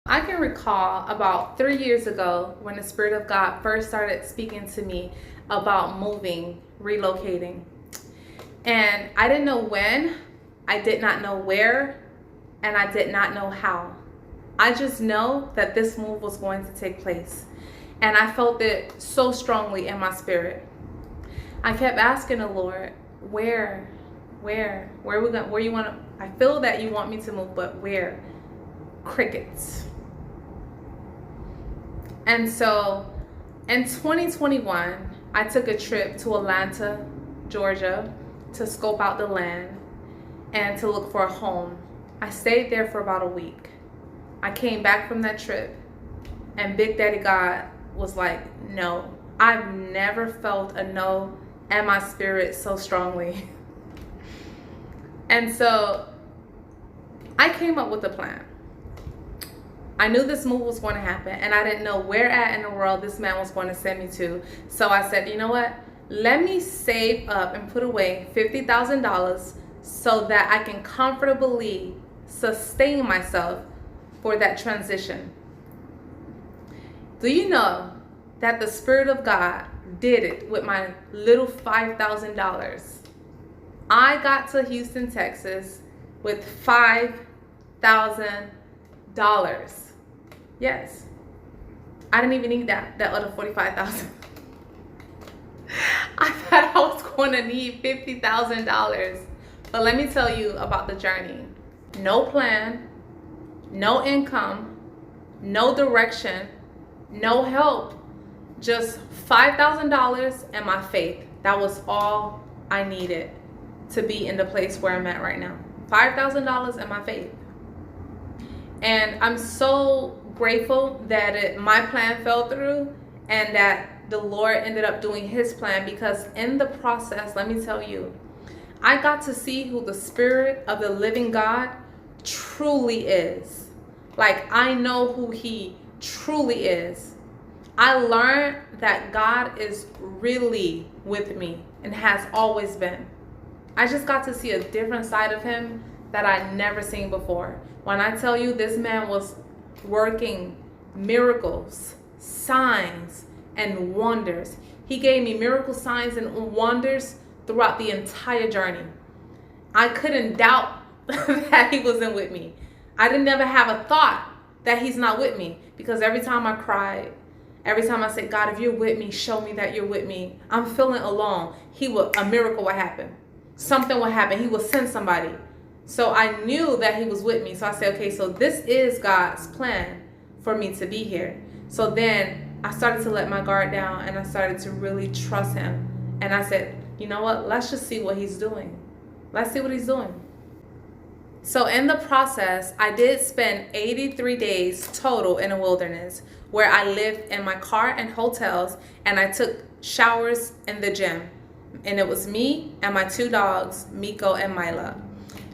I can recall about 3 years ago when the Spirit of God first started speaking to me about moving, relocating. And I didn't know when, I did not know where, and I did not know how. I just know that this move was going to take place. And I felt it so strongly in my spirit. I kept asking the Lord, where we going? Where you want to? I feel that you want me to move, but where? Crickets. And so in 2021, I took a trip to Atlanta, Georgia, to scope out the land and to look for a home. I stayed there for about a week. I came back from that trip, and Big Daddy God was like, no. I've never felt a no in my spirit so strongly. And so I came up with a plan. I knew this move was going to happen, and I didn't know where at in the world this man was going to send me to. So I said, you know what? Let me save up and put away $50,000 so that I can comfortably sustain myself for that transition. Do you know that the Spirit of God did it with my little $5,000? I got to Houston, Texas with $5,000. Yes. I didn't even need that other $45,000. I thought I was going to need $50,000. But let me tell you about the journey. No plan, no income, no direction, no help. Just $5,000 and my faith. That was all I needed to be in the place where I'm at right now. $5,000 and my faith. And I'm so grateful that my plan fell through and that the Lord ended up doing his plan, because in the process, let me tell you, I got to see who the Spirit of the living God truly is. Like, I know who he truly is. I learned that God is really with me and has always been. I just got to see a different side of him that I'd never seen before. When I tell you, this man was working miracles, signs, and wonders. He gave me miracle signs and wonders throughout the entire journey. I couldn't doubt that he wasn't with me. I didn't ever have a thought that he's not with me, because every time I cried, every time I said, God, if you're with me, show me that you're with me. I'm feeling alone. A miracle would happen. Something would happen. He would send somebody. So I knew that he was with me. So I said, okay, so this is God's plan for me to be here. So then I started to let my guard down, and I started to really trust him. And I said, you know what? Let's just see what he's doing. Let's see what he's doing. So in the process, I did spend 83 days total in the wilderness, where I lived in my car and hotels, and I took showers in the gym. And it was me and my two dogs, Miko and Mila.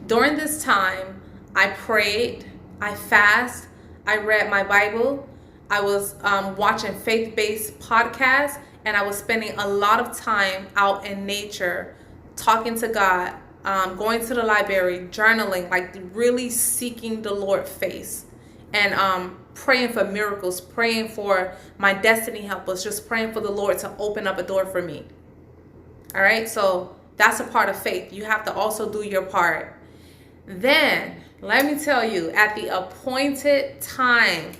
During this time, I prayed, I fasted, I read my Bible, I was watching faith-based podcasts, and I was spending a lot of time out in nature, talking to God, going to the library, journaling, like really seeking the Lord's face, and praying for miracles, praying for my destiny helpers, just praying for the Lord to open up a door for me. All right, so that's a part of faith. You have to also do your part. Then, let me tell you, at the appointed time,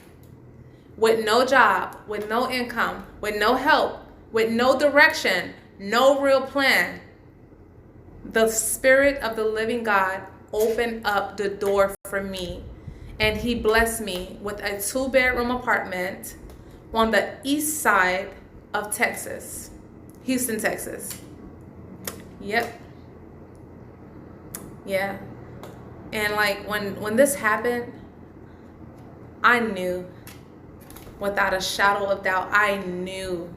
with no job, with no income, with no help, with no direction, no real plan, the Spirit of the living God opened up the door for me. And he blessed me with a 2-bedroom apartment on the east side of Texas, Houston, Texas. Yep. Yeah. And like when this happened, I knew without a shadow of doubt, I knew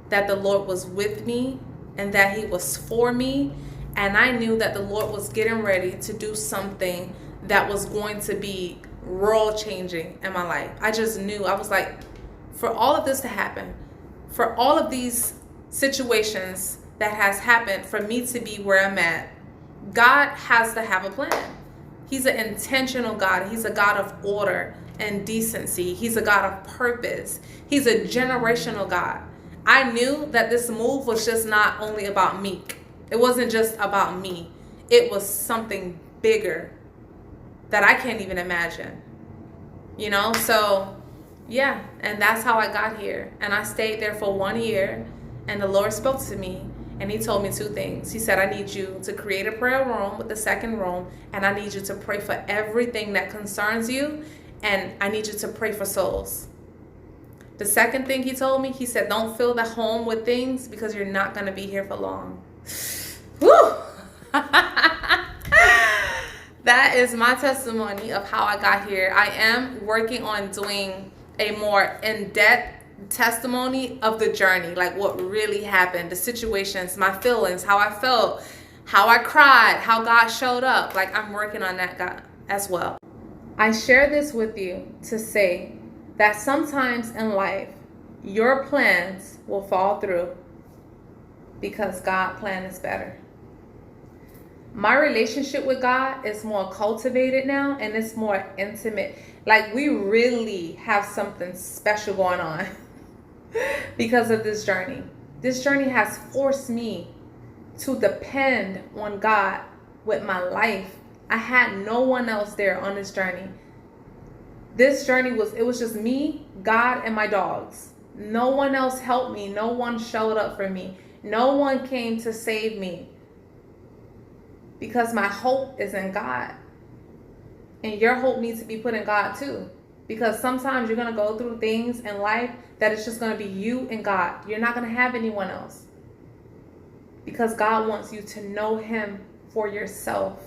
that the Lord was with me and that he was for me. And I knew that the Lord was getting ready to do something that was going to be world changing in my life. I just knew. I was like, for all of this to happen, for all of these situations that has happened, for me to be where I'm at, God has to have a plan. He's an intentional God. He's a God of order. and decency. He's a God of purpose. He's a generational God. I knew that this move was just not only about me. It wasn't just about me. It was something bigger that I can't even imagine. You know, so yeah, and that's how I got here. And I stayed there for 1 year, and the Lord spoke to me, and he told me 2 things. He said, I need you to create a prayer room with the second room, and I need you to pray for everything that concerns you, and I need you to pray for souls. The second thing he told me, he said, don't fill the home with things because you're not going to be here for long. Whew! That is my testimony of how I got here. I am working on doing a more in-depth testimony of the journey, like what really happened, the situations, my feelings, how I felt, how I cried, how God showed up. Like, I'm working on that as well. I share this with you to say that sometimes in life, your plans will fall through because God's plan is better. My relationship with God is more cultivated now, and it's more intimate. Like, we really have something special going on because of this journey. This journey has forced me to depend on God with my life. I had no one else there on this journey. This journey was just me, God, and my dogs. No one else helped me. No one showed up for me. No one came to save me. Because my hope is in God. And your hope needs to be put in God too. Because sometimes you're going to go through things in life that it's just going to be you and God. You're not going to have anyone else. Because God wants you to know him for yourself.